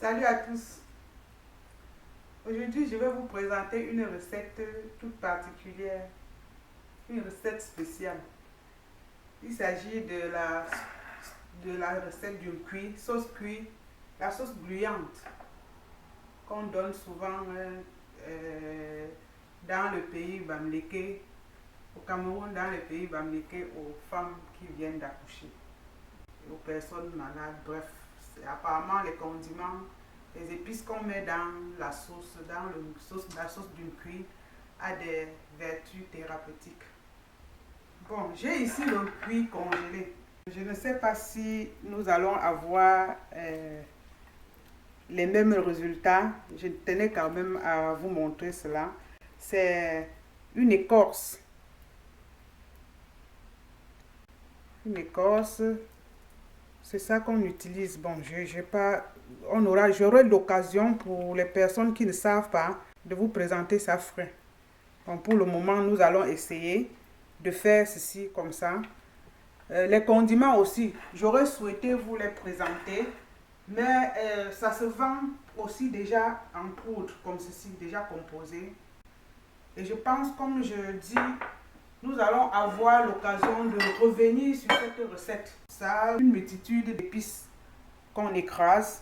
Salut à tous. Aujourd'hui, je vais vous présenter une recette toute particulière, une recette spéciale. Il s'agit de la recette d'une cuit, sauce cuit, la sauce gluante qu'on donne souvent dans le pays bamileke, au Cameroun, dans le pays bamileke, aux femmes qui viennent d'accoucher, aux personnes malades, bref. Apparemment, les condiments, les épices qu'on met dans la sauce, la sauce d'une cuit, a des vertus thérapeutiques. Bon, j'ai ici le cuit congelé. Je ne sais pas si nous allons avoir les mêmes résultats. Je tenais quand même à vous montrer cela. C'est une écorce. Une écorce. C'est ça qu'on utilise. Bon, j'aurai l'occasion pour les personnes qui ne savent pas de vous présenter ça frais. Bon, pour le moment, nous allons essayer de faire ceci comme ça. Les condiments aussi, j'aurais souhaité vous les présenter, mais ça se vend aussi déjà en poudre, comme ceci, déjà composé. Et je pense, comme je dis, nous allons avoir l'occasion de revenir sur cette recette. Ça a une multitude d'épices qu'on écrase.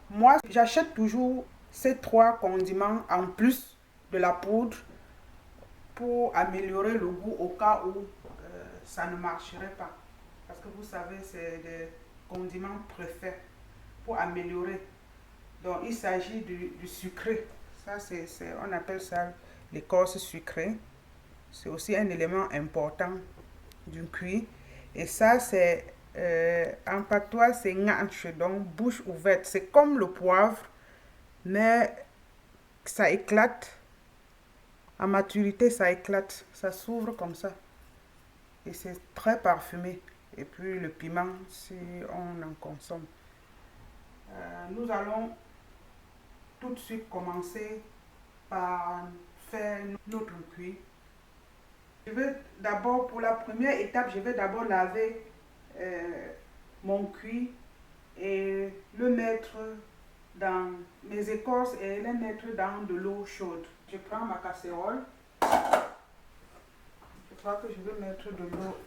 Moi, j'achète toujours ces 3 condiments en plus de la poudre pour améliorer le goût au cas où ça ne marcherait pas. Parce que vous savez, c'est des condiments préfets pour améliorer. Donc, il s'agit du sucré. Ça, on appelle ça l'écorce sucrée. C'est aussi un élément important d'une cuit. Et ça, c'est en patois, c'est nganche, donc bouche ouverte. C'est comme le poivre, mais ça éclate. À maturité, ça éclate. Ça s'ouvre comme ça. Et c'est très parfumé. Et puis le piment, si on en consomme. Nous allons tout de suite commencer par faire notre cuit. Je vais d'abord, pour la première étape, je vais d'abord laver mon cuit et le mettre dans mes écorces et les mettre dans de l'eau chaude. Je prends ma casserole. Je crois que je vais mettre de l'eau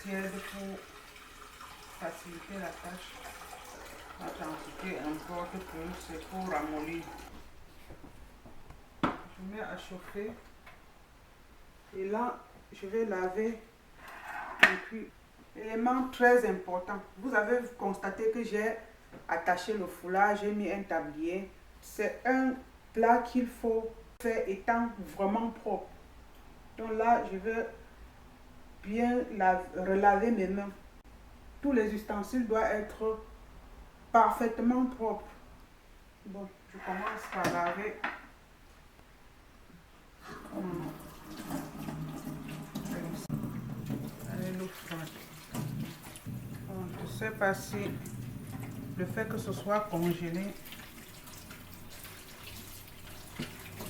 tiède pour faciliter la tâche. La quantité importe peu, c'est pour ramollir. Je mets à chauffer. Et là, je vais laver mon cuit. Élément très important. Vous avez constaté que j'ai attaché le foulard, j'ai mis un tablier. C'est un plat qu'il faut faire étant vraiment propre. Donc là, je vais bien relaver mes mains. Tous les ustensiles doivent être parfaitement propres. Bon, je commence par laver. L'eau froide. Bon, je ne sais pas si le fait que ce soit congelé,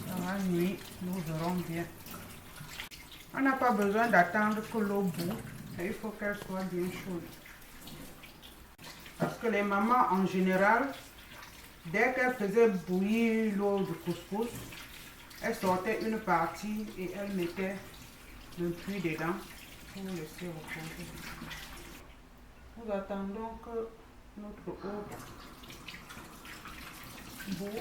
dans la nuit, nous verrons bien. On n'a pas besoin d'attendre que l'eau bout, mais il faut qu'elle soit bien chaude. Parce que les mamans, en général, dès qu'elles faisaient bouillir l'eau du couscous, elles sortaient une partie et elles mettaient le cuit dedans pour laisser reposer. Nous attendons que notre eau bout,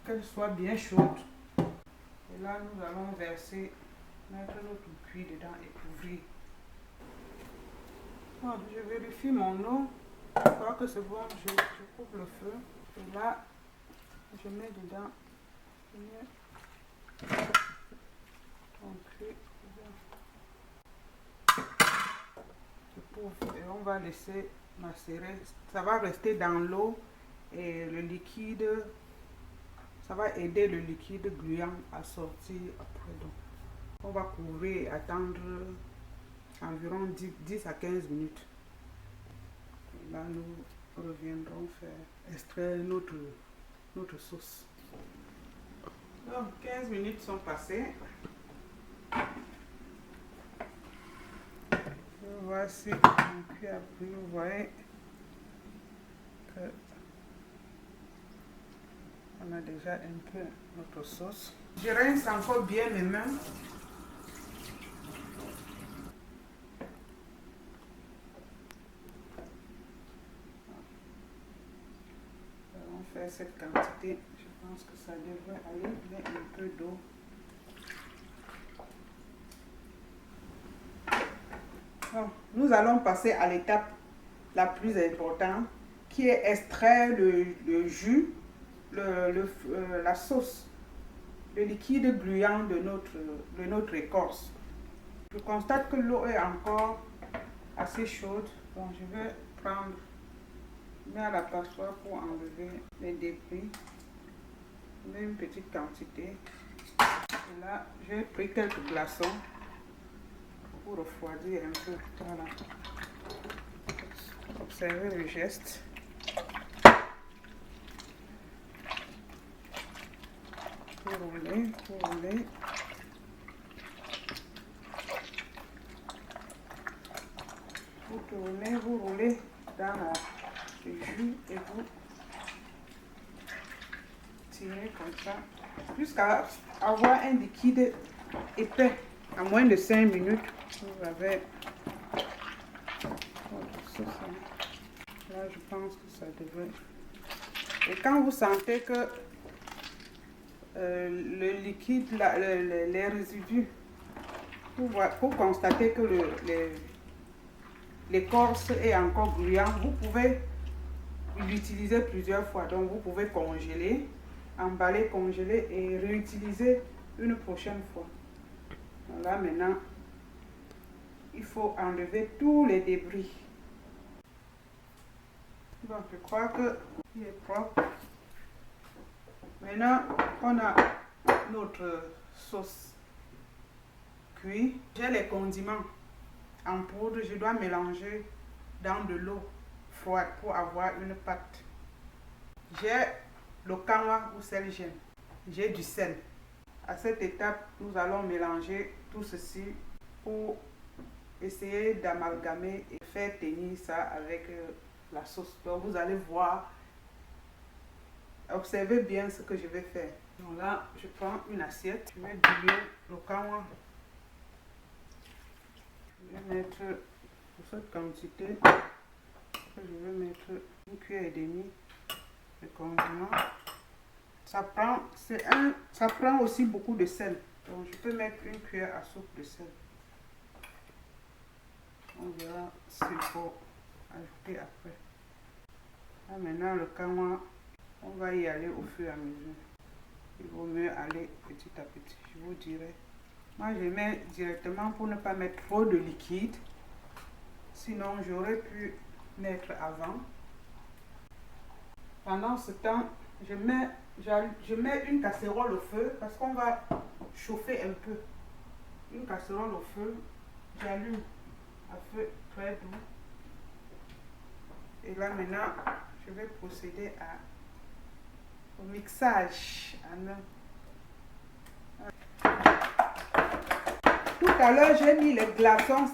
qu'elle soit bien chaude. Et là, nous allons mettre notre cuit dedans et couvrir. Bon, je vérifie mon eau. Je crois que c'est bon, je coupe le feu. Et là, je mets dedans mon cuit. Je couvre et on va laisser macérer. Ça va rester dans l'eau et le liquide, ça va aider le liquide gluant à sortir après. Donc, on va couvrir et attendre environ 10 à 15 minutes. Et là, nous reviendrons faire extraire notre sauce. Donc, 15 minutes sont passées. Voici mon cuit a pris, vous voyez que On a déjà un peu notre sauce. Je rince encore bien mes mains. On va faire cette quantité. Je pense que ça devrait aller. Mais un peu d'eau. Bon, nous allons passer à l'étape la plus importante, qui est extraire le jus, la sauce, le liquide gluant de notre écorce. Je constate que l'eau est encore assez chaude, donc je vais prendre, mettre à la passoire pour enlever les débris. Je mets une petite quantité. Et là, j'ai pris quelques glaçons pour refroidir un peu. Voilà. Observez le geste. Vous roulez, vous roulez. Vous tournez, vous roulez dans le jus et vous tirez comme ça jusqu'à avoir un liquide épais. En moins de 5 minutes, vous avez votre sauce. Là, je pense que ça devrait. Et quand vous sentez que le liquide, les résidus, vous constatez que l'écorce est encore gluant, vous pouvez l'utiliser plusieurs fois. Donc, vous pouvez congeler, emballer, congeler et réutiliser une prochaine fois. Donc là, maintenant, il faut enlever tous les débris. Donc, je crois qu'il est propre. Maintenant, on a notre sauce cuite. J'ai les condiments en poudre. Je dois mélanger dans de l'eau froide pour avoir une pâte. J'ai le kanwa ou sel gemme. J'ai du sel. À cette étape, nous allons mélanger tout ceci pour essayer d'amalgamer et faire tenir ça avec la sauce. Donc vous allez voir, observez bien ce que je vais faire. Donc là, je prends une assiette, je vais diluer le kanwa. Je vais mettre pour cette quantité, je vais mettre une cuillère et demie de condiment. Ça prend aussi beaucoup de sel. Donc je peux mettre une cuillère à soupe de sel. On verra s'il faut ajouter après. Là maintenant le kanwa, on va y aller au fur et à mesure. Il vaut mieux aller petit à petit, je vous dirai. Moi je mets directement pour ne pas mettre trop de liquide. Sinon j'aurais pu mettre avant. Pendant ce temps, je mets une casserole au feu parce qu'on va chauffer un peu. Une casserole au feu, j'allume à feu très doux. Et là maintenant, je vais procéder au mixage. Tout à l'heure, j'ai mis les glaçons,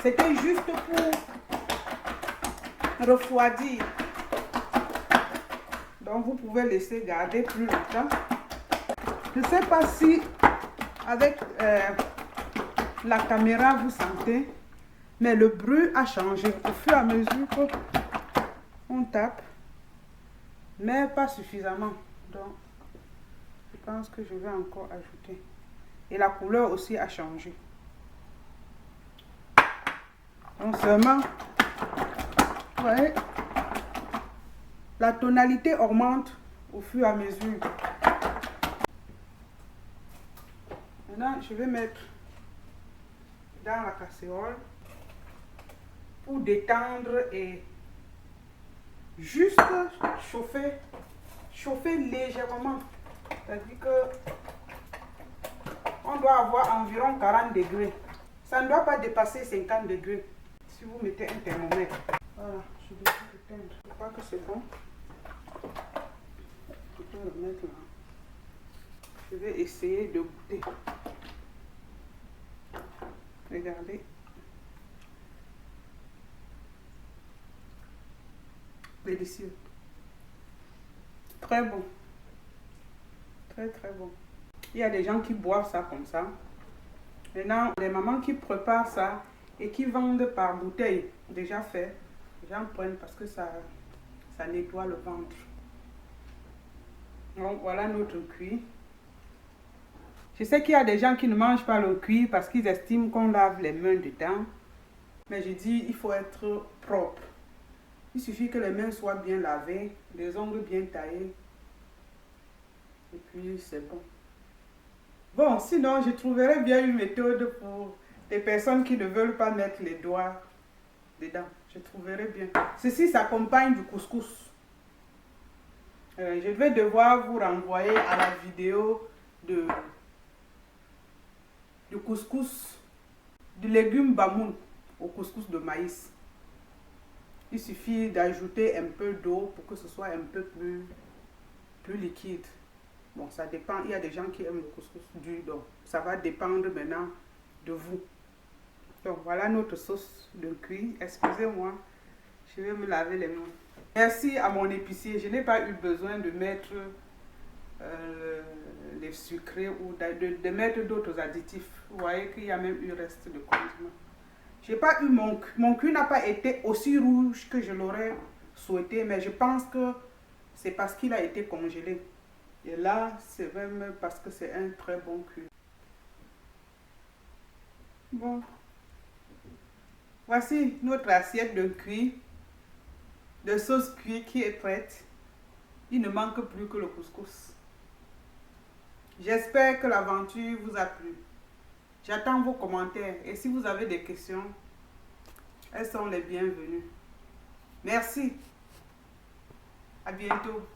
c'était juste pour refroidir. Donc vous pouvez laisser garder plus longtemps. Je ne sais pas si avec la caméra vous sentez, mais le bruit a changé au fur et à mesure qu'on tape, mais pas suffisamment. Donc je pense que je vais encore ajouter. Et la couleur aussi a changé. Donc seulement, vous voyez, la tonalité augmente au fur et à mesure. Maintenant, je vais mettre dans la casserole pour détendre et juste chauffer légèrement. C'est-à-dire que on doit avoir environ 40 degrés. Ça ne doit pas dépasser 50 degrés si vous mettez un thermomètre. Voilà, je vais éteindre. Je crois que c'est bon. Je peux le mettre là. Je vais essayer de goûter. Regardez. Délicieux. Très bon. Très très bon. Il y a des gens qui boivent ça comme ça. Maintenant, les mamans qui préparent ça et qui vendent par bouteille, déjà fait, j'en prennent parce que ça nettoie le ventre. Donc voilà notre cuit. Je sais qu'il y a des gens qui ne mangent pas le cuit parce qu'ils estiment qu'on lave les mains dedans. Mais je dis, il faut être propre. Il suffit que les mains soient bien lavées, les ongles bien taillés. Et puis c'est bon. Bon, sinon, je trouverais bien une méthode pour les personnes qui ne veulent pas mettre les doigts dedans. Je trouverais bien. Ceci s'accompagne du couscous. Je vais devoir vous renvoyer à la vidéo du couscous, du légume bamoun au couscous de maïs. Il suffit d'ajouter un peu d'eau pour que ce soit un peu plus liquide. Bon, ça dépend. Il y a des gens qui aiment le couscous dur, donc ça va dépendre maintenant de vous. Donc voilà notre sauce de cuit. Excusez-moi, je vais me laver les mains. Merci à mon épicier. Je n'ai pas eu besoin de mettre les sucrés ou de mettre d'autres additifs. Vous voyez qu'il y a même eu reste de condiments. J'ai pas eu mon cuit n'a pas été aussi rouge que je l'aurais souhaité, mais je pense que c'est parce qu'il a été congelé. Et là, c'est même parce que c'est un très bon cuit. Bon, voici notre assiette de cuit, de sauce cuit qui est prête. Il ne manque plus que le couscous. J'espère que l'aventure vous a plu. J'attends vos commentaires et si vous avez des questions, elles sont les bienvenues. Merci. À bientôt.